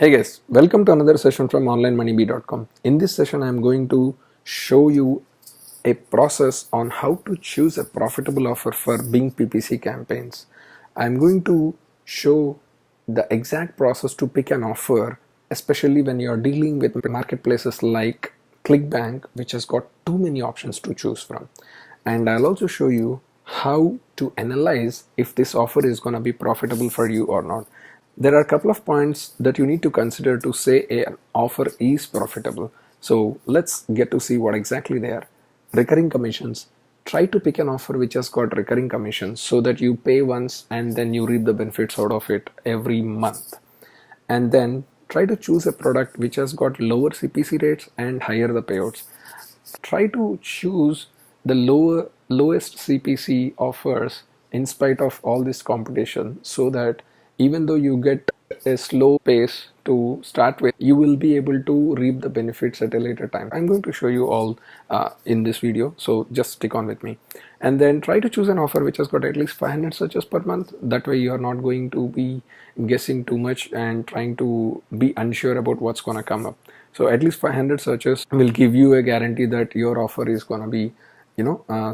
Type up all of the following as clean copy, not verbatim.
Hey guys, welcome to another session from OnlineMoneyBee.com. In this session, I'm going to show you a process on how to choose a profitable offer for Bing PPC campaigns. I'm going to show the exact process to pick an offer, especially when you're dealing with marketplaces like Clickbank, which has got too many options to choose from. And I'll also show you how to analyze if this offer is going to be profitable for you or not. There are a couple of points that you need to consider to say an offer is profitable. So let's get to see what exactly they are. Recurring commissions. Try to pick an offer which has got recurring commissions so that you pay once and then you reap the benefits out of it every month. And then try to choose a product which has got lower CPC rates and higher the payouts. Try to choose the lowest CPC offers in spite of all this competition, so that even though you get a slow pace to start with, you will be able to reap the benefits at a later time. I'm going to show you all in this video, so just stick on with me. And then try to choose an offer which has got at least 500 searches per month. That way you are not going to be guessing too much and trying to be unsure about what's going to come up. So at least 500 searches will give you a guarantee that your offer is going to be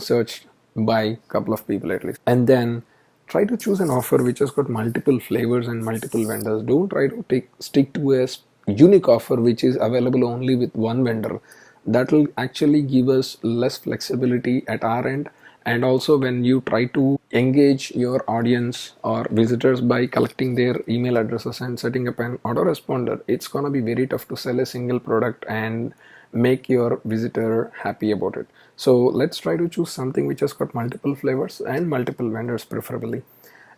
searched by a couple of people at least. And then try to choose an offer which has got multiple flavors and multiple vendors. Don't try to stick to a unique offer which is available only with one vendor. That will actually give us less flexibility at our end. And also when you try to engage your audience or visitors by collecting their email addresses and setting up an autoresponder, it's going to be very tough to sell a single product and make your visitor happy about it. So let's try to choose something which has got multiple flavors and multiple vendors preferably.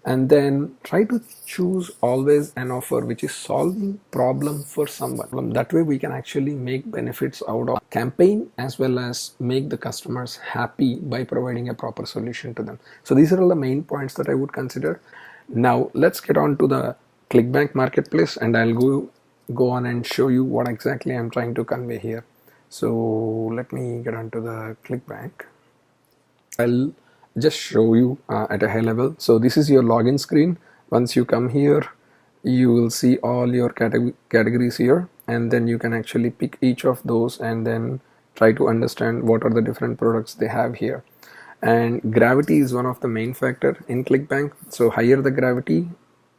And then try to choose always an offer which is solving problem for someone. That way we can actually make benefits out of campaign as well as make the customers happy by providing a proper solution to them. So these are all the main points that I would consider. Now let's get on to the Clickbank marketplace, and I'll go on and show you what exactly I'm trying to convey here. So let me get onto the Clickbank. I'll just show you at a high level. So this is your login screen. Once you come here, you will see all your categories here, and then you can actually pick each of those and then try to understand what are the different products they have here. And gravity is one of the main factor in Clickbank. So higher the gravity,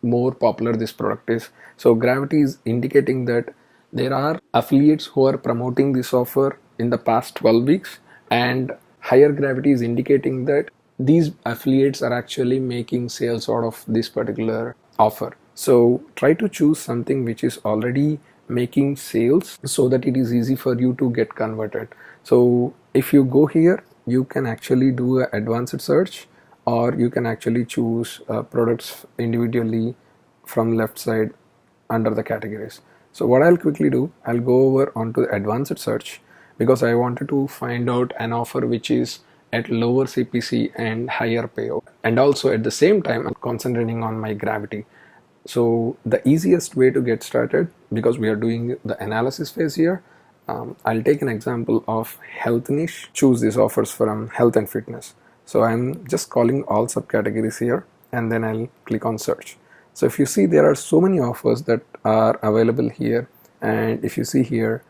more popular this product is. So gravity is indicating that there are affiliates who are promoting this offer in the past 12 weeks, and higher gravity is indicating that these affiliates are actually making sales out of this particular offer. So try to choose something which is already making sales so that it is easy for you to get converted. So if you go here, you can actually do an advanced search, or you can actually choose products individually from left side under the categories. So what I'll quickly do, I'll go over onto the advanced search because I wanted to find out an offer which is at lower CPC and higher payout, and also at the same time I'm concentrating on my gravity. So the easiest way to get started, because we are doing the analysis phase here, I'll take an example of health niche. Choose these offers from health and fitness. So I'm just calling all subcategories here, and then I'll click on search. So if you see, there are so many offers that are available here, and if you see here,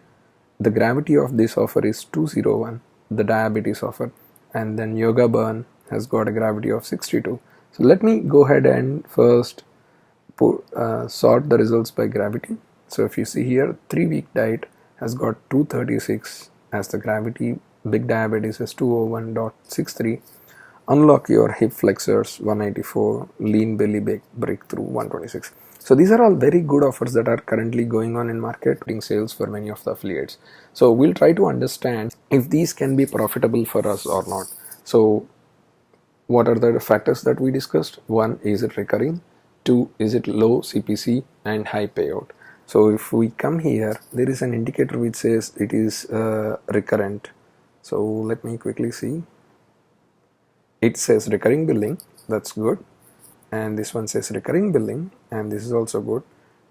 the gravity of this offer is 201, the diabetes offer, and then yoga burn has got a gravity of 62. So let me go ahead and first sort the results by gravity. So if you see here, 3-week diet has got 236 as the gravity, big diabetes is 201.63, unlock your hip flexors 194, lean belly breakthrough 126. So these are all very good offers that are currently going on in market, getting sales for many of the affiliates. So we'll try to understand if these can be profitable for us or not. So what are the factors that we discussed? 1, is it recurring? 2, is it low CPC and high payout? So if we come here, there is an indicator which says it is recurrent. So let me quickly see. It says recurring billing, that's good, and this one says recurring billing, and this is also good,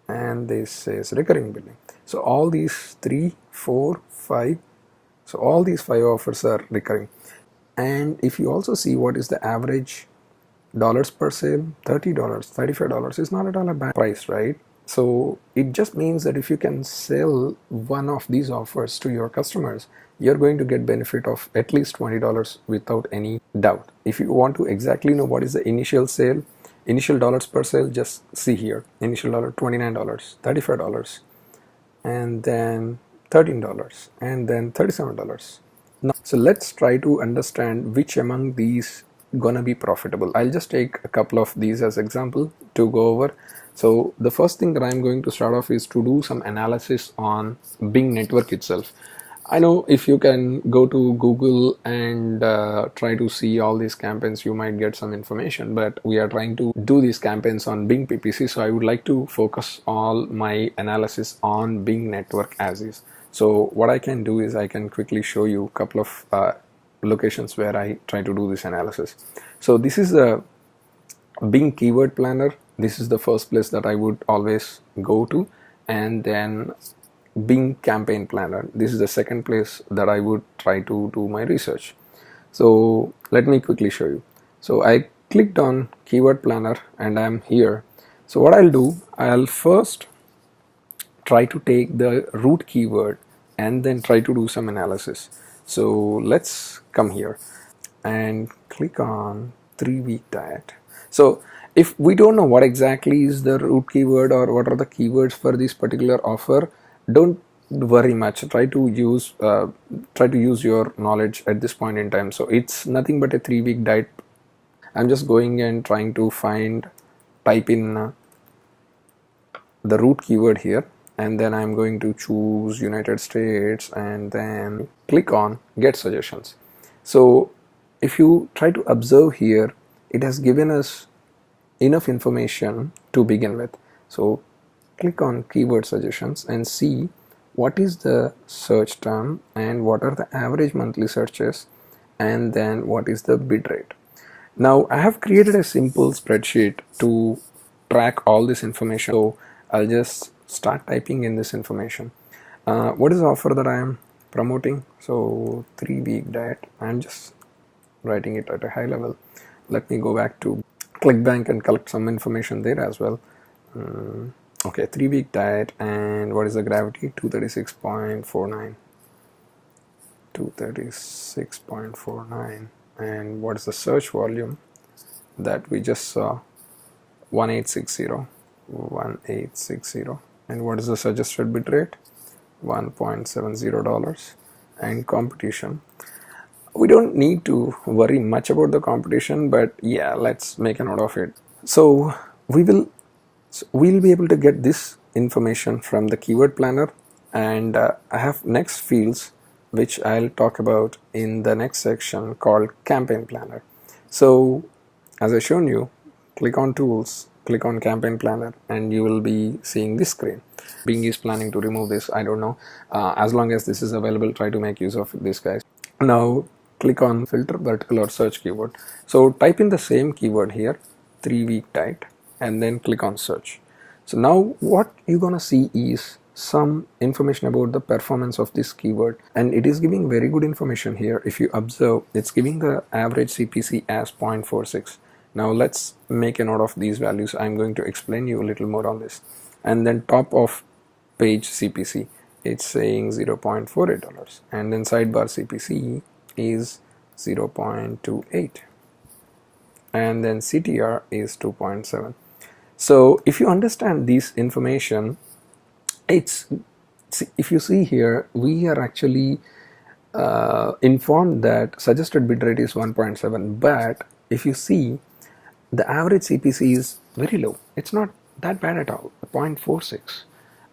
and this says recurring billing. So all these 3, 4, 5, so all these 5 offers are recurring. And if you also see what is the average dollars per sale, $30, $35 is not at all a bad price, right? So it just means that if you can sell one of these offers to your customers, you're going to get benefit of at least $20 without any doubt. If you want to exactly know what is the initial sale, initial dollars per sale, just see here. Initial dollar $29, $35, and then $13, and then $37. Now, so let's try to understand which among these gonna be profitable. I'll just take a couple of these as example to go over. So the first thing that I'm going to start off is to do some analysis on Bing network itself. I know if you can go to Google and try to see all these campaigns, you might get some information, but we are trying to do these campaigns on Bing PPC. So I would like to focus all my analysis on Bing network as is. So what I can do is I can quickly show you a couple of locations where I try to do this analysis. So this is a Bing keyword planner. This is the first place that I would always go to, and then Bing campaign planner. This is the second place that I would try to do my research. So let me quickly show you. So I clicked on keyword planner and I'm here. So what I'll do, I'll first try to take the root keyword and then try to do some analysis. So let's come here and click on 3-week diet. So if we don't know what exactly is the root keyword or what are the keywords for this particular offer, don't worry much. Try to use your knowledge at this point in time. So it's nothing but a 3-week diet. I'm just going and trying to type in the root keyword here, and then I'm going to choose United States and then click on get suggestions. So if you try to observe here, it has given us enough information to begin with. So click on keyword suggestions and see what is the search term and what are the average monthly searches, and then what is the bid rate. Now I have created a simple spreadsheet to track all this information. So I'll just start typing in this information. What is the offer that I am promoting? So 3-week diet. I'm just writing it at a high level. Let me go back to Clickbank and collect some information there as well. Okay, 3-week diet, and what is the gravity? 236.49. 236.49. And what is the search volume that we just saw? 1860. And what is the suggested bid rate? $1.70. And competition, we don't need to worry much about the competition, but yeah, let's make a note of it. So we'll be able to get this information from the keyword planner, and I have next fields which I'll talk about in the next section called campaign planner. So as I shown you, click on tools, click on campaign planner, and you will be seeing this screen. Bing is planning to remove this, I don't know. As long as this is available, try to make use of this, guys. Now click on filter vertical or search keyword. So type in the same keyword here, 3-week diet, and then click on search. So now what you're gonna see is some information about the performance of this keyword, and it is giving very good information here. If you observe, it's giving the average CPC as 0.46. Now let's make a note of these values. I'm going to explain you a little more on this. And then top of page CPC, it's saying $0.48, and then sidebar CPC is 0.28, and then CTR is 2.7. So if you understand this information, if you see here, we are actually informed that suggested bid rate is 1.7, but if you see, the average CPC is very low. It's not that bad at all, 0.46.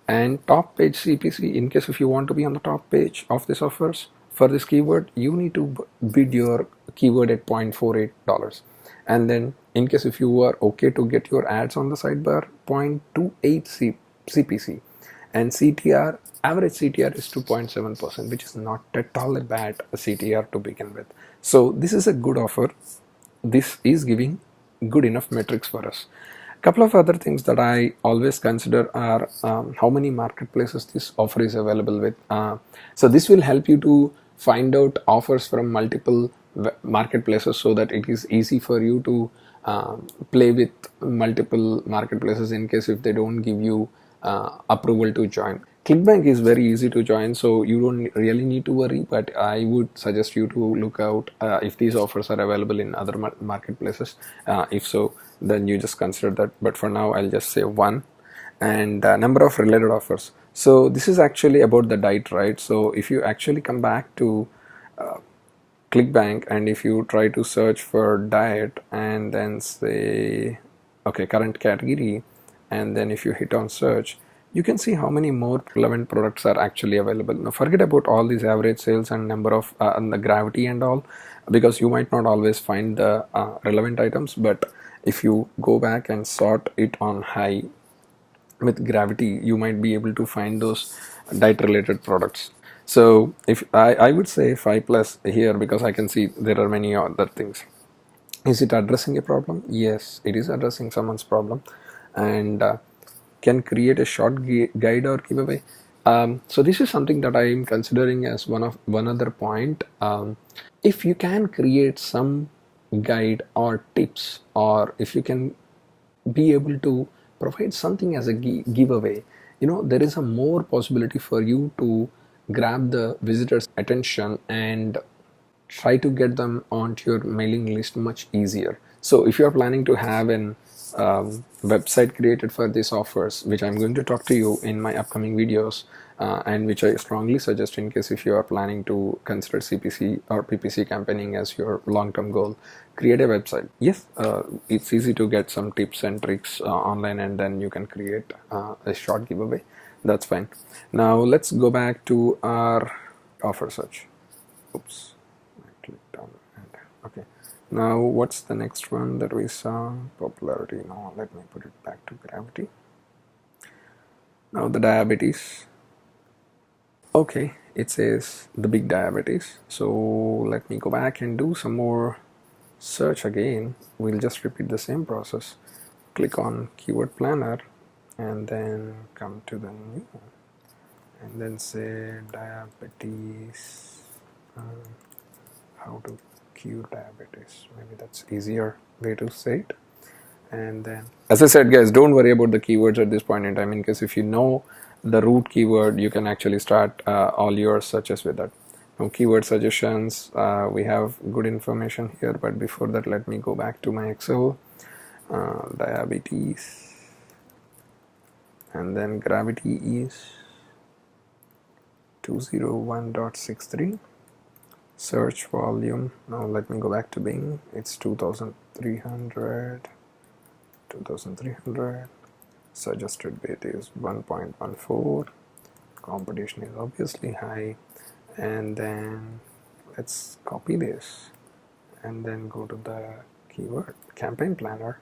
And top page CPC, in case if you want to be on the top page of this offers for this keyword, you need to bid your keyword at $0.48. And then in case if you are okay to get your ads on the sidebar, 0.28 CPC. And CTR, average CTR is 2.7%, which is not at all a bad CTR to begin with. So this is a good offer. This is giving good enough metrics for us. Couple of other things that I always consider are how many marketplaces this offer is available with. So this will help you to find out offers from multiple marketplaces so that it is easy for you to play with multiple marketplaces in case if they don't give you approval to join. Clickbank is very easy to join, so you don't really need to worry, but I would suggest you to look out if these offers are available in other marketplaces. If so, then you just consider that, but for now I'll just say one. And number of related offers. So this is actually about the diet, right? So if you actually come back to Clickbank and if you try to search for diet and then say okay, current category, and then if you hit on search, you can see how many more relevant products are actually available. Now forget about all these average sales and number of and the gravity and all, because you might not always find the relevant items, but if you go back and sort it on high with gravity, you might be able to find those diet related products. So if I would say 5 plus here, because I can see there are many other things. Is it addressing a problem? Yes, it is addressing someone's problem, and can create a short guide or giveaway. So this is something that I am considering as one other point. If you can create some guide or tips, or if you can be able to provide something as a giveaway, there is a more possibility for you to grab the visitors attention and try to get them onto your mailing list much easier. So if you are planning to have an website created for these offers, which I'm going to talk to you in my upcoming videos, and which I strongly suggest in case if you are planning to consider CPC or PPC campaigning as your long-term goal, create a website. Yes, it's easy to get some tips and tricks online, and then you can create a short giveaway. That's fine. Now let's go back to our offer search. Oops. Clicked on it. Okay, now what's the next one that we saw? Popularity. Now let me put it back to gravity. Now the diabetes. Okay, it says the big diabetes. So let me go back and do some more search again. We'll just repeat the same process. Click on keyword planner and then come to the new one and then say diabetes. How to cure diabetes. Maybe that's easier way to say it. And then, as I said, guys, don't worry about the keywords at this point in time, in case if you know the root keyword, you can actually start all your searches with that. Now keyword suggestions, we have good information here, but before that let me go back to my Excel. Diabetes, and then gravity is 201.63. Search volume, now let me go back to Bing, it's 2300. Suggested bid is 1.14. Competition is obviously high, and then let's copy this and then go to the keyword campaign planner.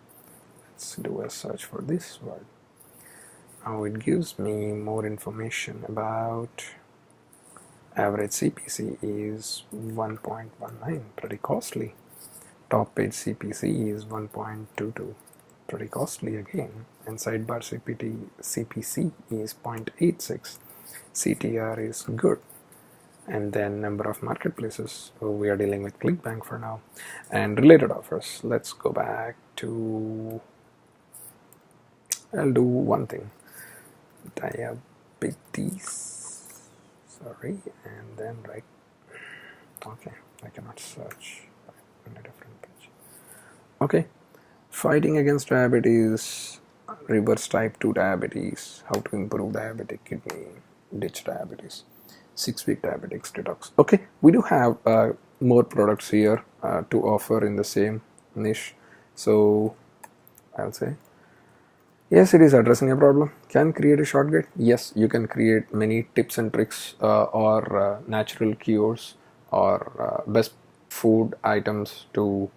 Let's do a search for this word. Now it gives me more information about average CPC is 1.19, pretty costly. Top page CPC is 1.22, pretty costly again, and sidebar CPC is 0.86. CTR is good, and then number of marketplaces. So we are dealing with Clickbank for now, and related offers. Let's go back to, I'll do one thing, diabetes, sorry, and then right, okay, I cannot search on a different page. Okay, fighting against diabetes, reverse type 2 diabetes, how to improve diabetic kidney, ditch diabetes, 6-week diabetics detox. Okay, we do have more products here to offer in the same niche. So I'll say, yes, it is addressing a problem. Can create a short guide? Yes, you can create many tips and tricks or natural cures or best food items to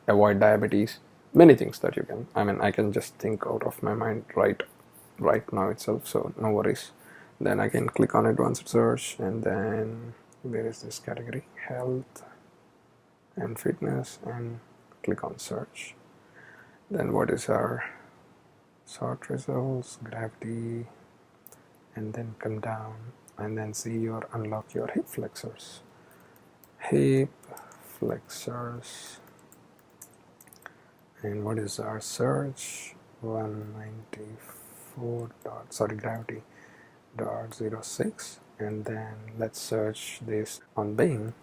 avoid diabetes. Many things that you can. I can just think out of my mind right now itself, so no worries. Then I can click on advanced search, and then where is this category? Health and fitness, and click on search. Then what is our sort results, gravity, and then come down and then see your unlock your hip flexors. Hip flexors, and what is our search? 194 gravity dot 06, and then let's search this on Bing.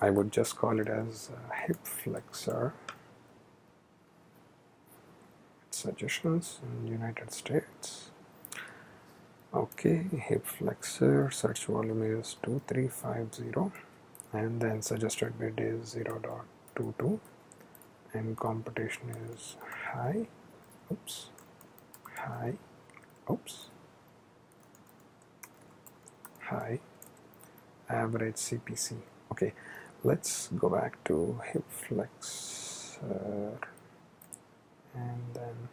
I would just call it as hip flexor suggestions in United States. Okay, hip flexor, search volume is 2350, and then suggested bid is 0.22, and competition is high, high, average CPC. Okay, let's go back to hip flexor and then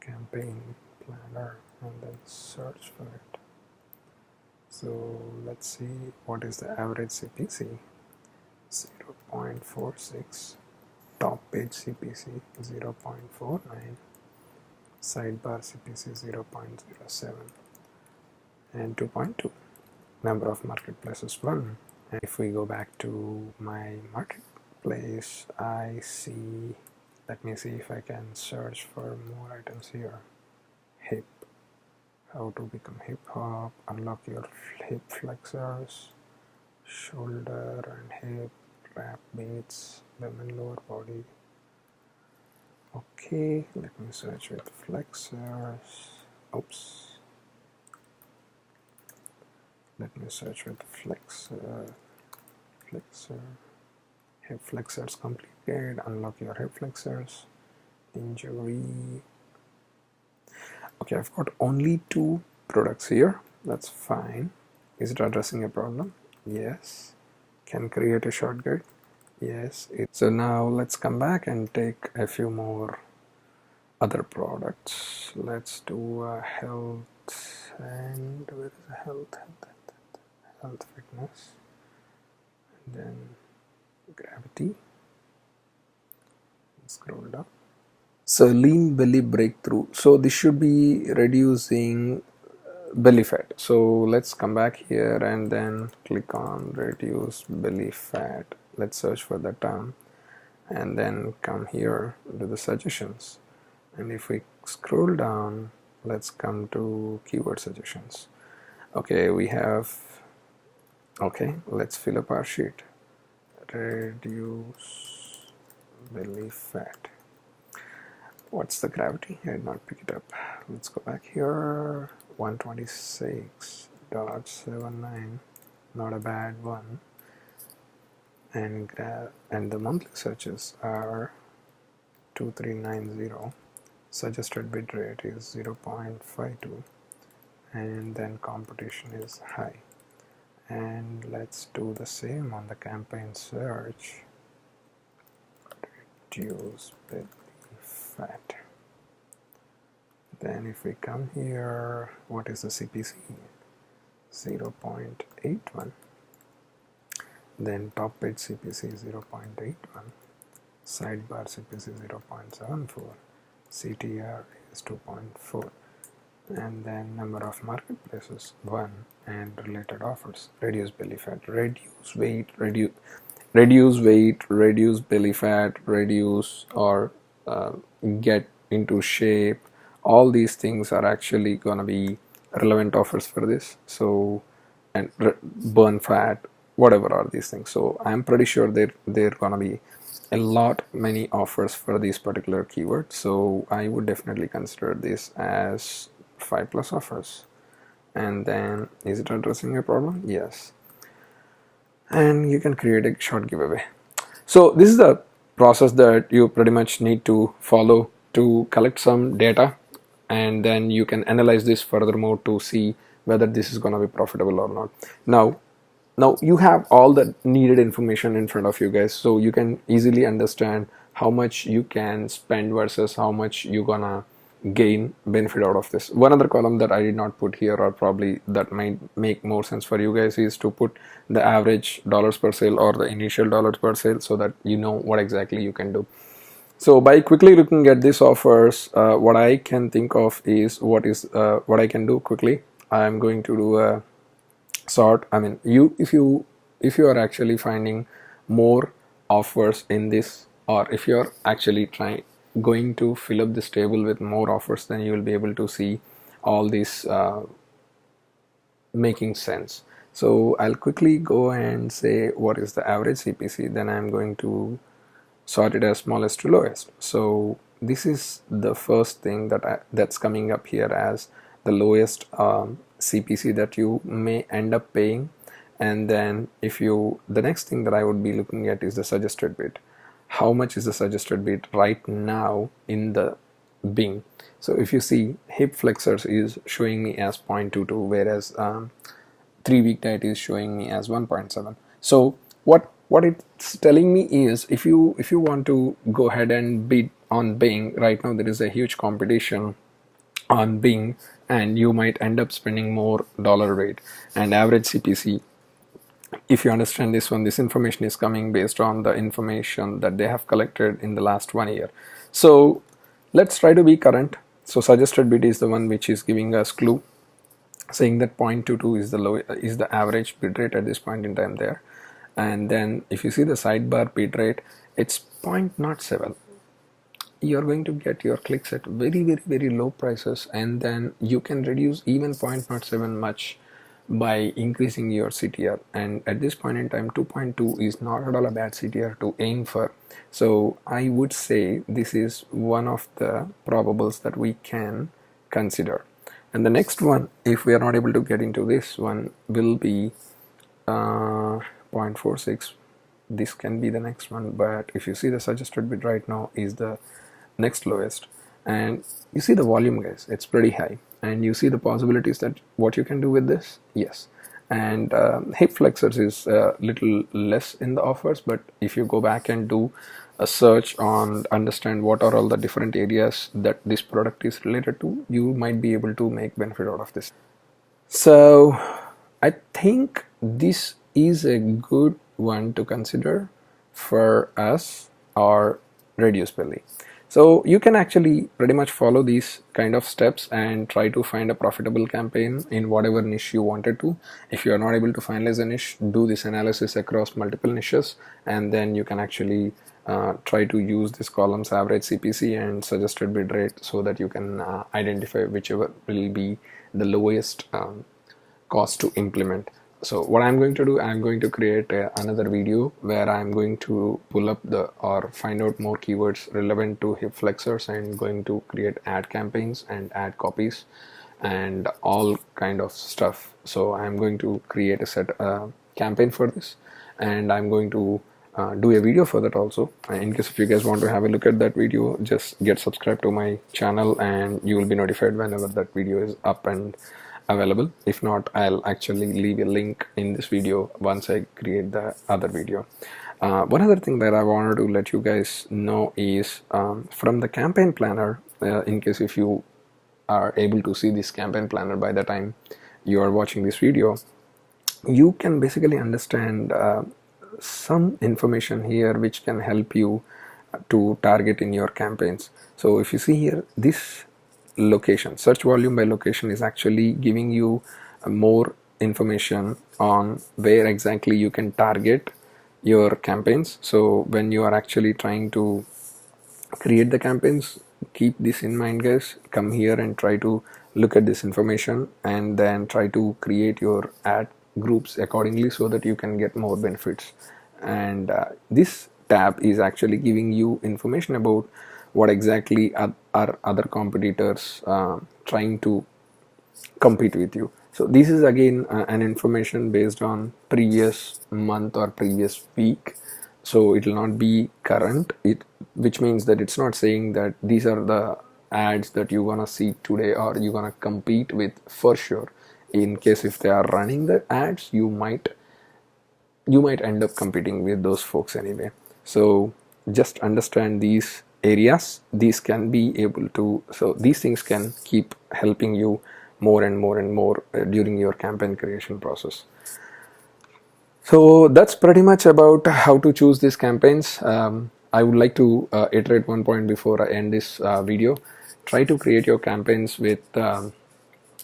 campaign planner and then search for it. So let's see what is the average CPC. 0.46, top page CPC 0.49, sidebar CPC 0.07, and 2.2. Number of marketplaces 1. And if we go back to my marketplace, I see, let me see if I can search for more items here. Hip, how to become hip hop, unlock your hip flexors, shoulder and hip, wrap beats, women lower body. Okay, let me search with flexors. Let me search with flexor, hip flexors completed, unlock your hip flexors, injury. Okay, I've got only 2 products here, that's fine. Is it addressing a problem? Yes. Can create a short guide? Yes. So now let's come back and take a few more other products. Let's do health, and where is the health fitness, and then gravity. Scroll down. So lean belly breakthrough, so this should be reducing belly fat. So let's come back here and then click on reduce belly fat. Let's search for the term and then come here to the suggestions, and if we scroll down, let's come to keyword suggestions. Okay, we have, okay, let's fill up our sheet. Reduce belly fat. What's the gravity? I did not pick it up. Let's go back here. 126.79, not a bad one. And the monthly searches are 2390. Suggested bid rate is 0.52, and then competition is high. And let's do the same on the campaign search. Reduce belly fat. Then if we come here, what is the CPC? 0.81. Then top page CPC 0.81, sidebar CPC 0.74, CTR is 2.4, and then number of marketplaces 1, and related offers. Reduce belly fat, reduce weight, reduce belly fat, reduce or get into shape. All these things are actually gonna be relevant offers for this. So, and burn fat, whatever are these things. So I'm pretty sure they're gonna be many offers for these particular keywords. So I would definitely consider this as 5+ offers. And then, is it addressing a problem? Yes. And you can create a short giveaway. So this is the process that you pretty much need to follow to collect some data, and then you can analyze this furthermore to see whether this is going to be profitable or not. Now you have all the needed information in front of you guys, so you can easily understand how much you can spend versus how much you're gonna gain benefit out of this. One other column that I did not put here, or probably that might make more sense for you guys, is to put the average dollars per sale or the initial dollars per sale, so that you know what exactly you can do. So by quickly looking at these offers, what I can think of is what I can do quickly. I'm going to do a sort. I mean, if you are actually finding more offers in this, or if you're actually going to fill up this table with more offers, then you will be able to see all these making sense. So I'll quickly go and say what is the average CPC, then I'm going to sort it as smallest to lowest. So this is the first thing that's coming up here as the lowest CPC that you may end up paying. And then the next thing that I would be looking at is the suggested bid. How much is the suggested bid right now in the Bing? So if you see, hip flexors is showing me as 0.22, whereas 3-week diet is showing me as 1.7. So what it's telling me is, if you want to go ahead and bid on Bing right now, there is a huge competition on Bing, and you might end up spending more dollar rate and average CPC. If you understand this one, this information is coming based on the information that they have collected in the last 1 year. So let's try to be current. So suggested bid is the one which is giving us clue, saying that 0.22 is the average bid rate at this point in time there. And then if you see the sidebar bid rate, it's 0.07. You're going to get your clicks at very, very, very low prices, and then you can reduce even 0.07 much by increasing your CTR. And at this point in time, 2.2 is not at all a bad CTR to aim for. So I would say this is one of the probables that we can consider. And the next one, if we are not able to get into this one, will be 0.46. This can be the next one, but if you see, the suggested bid right now is the next lowest, and you see the volume, guys, it's pretty high, and you see the possibilities that what you can do with this. Yes. And hip flexors is a little less in the offers, but if you go back and do a search on understand what are all the different areas that this product is related to, you might be able to make benefit out of this. So I think this is a good one to consider for us, or reduce belly. So you can actually pretty much follow these kind of steps and try to find a profitable campaign in whatever niche you wanted to. If you are not able to finalize a niche, do this analysis across multiple niches, and then you can actually try to use this columns average CPC and suggested bid rate, so that you can identify whichever will be the lowest cost to implement. So what I'm going to do, I'm going to create another video where I'm going to pull up or find out more keywords relevant to hip flexors, and going to create ad campaigns and ad copies and all kind of stuff. So I'm going to create a campaign for this, and I'm going to do a video for that also. In case if you guys want to have a look at that video, just get subscribed to my channel and you will be notified whenever that video is up and available. If not, I'll actually leave a link in this video once I create the other video. One other thing that I wanted to let you guys know is from the campaign planner, in case if you are able to see this campaign planner by the time you are watching this video, you can basically understand some information here which can help you to target in your campaigns. So if you see here, this location, search volume by location, is actually giving you more information on where exactly you can target your campaigns. So when you are actually trying to create the campaigns, keep this in mind, guys. Come here and try to look at this information, and then try to create your ad groups accordingly so that you can get more benefits. And this tab is actually giving you information about what exactly are other competitors trying to compete with you. So this is again an information based on previous month or previous week, so it will not be current, which means that it's not saying that these are the ads that you're gonna see today or you're gonna compete with for sure. In case if they are running the ads, you might end up competing with those folks anyway. So just understand these areas. These can be able to, so these things can keep helping you more and more and more during your campaign creation process. So that's pretty much about how to choose these campaigns. I would like to iterate one point before I end this video. Try to create your campaigns with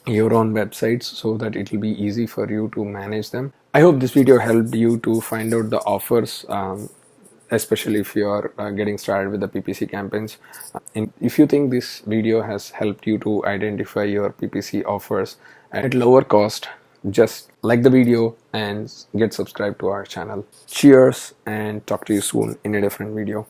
your own websites so that it will be easy for you to manage them. I hope this video helped you to find out the offers especially if you are getting started with the PPC campaigns. If you think this video has helped you to identify your PPC offers at lower cost, just like the video and get subscribed to our channel. Cheers, and talk to you soon in a different video.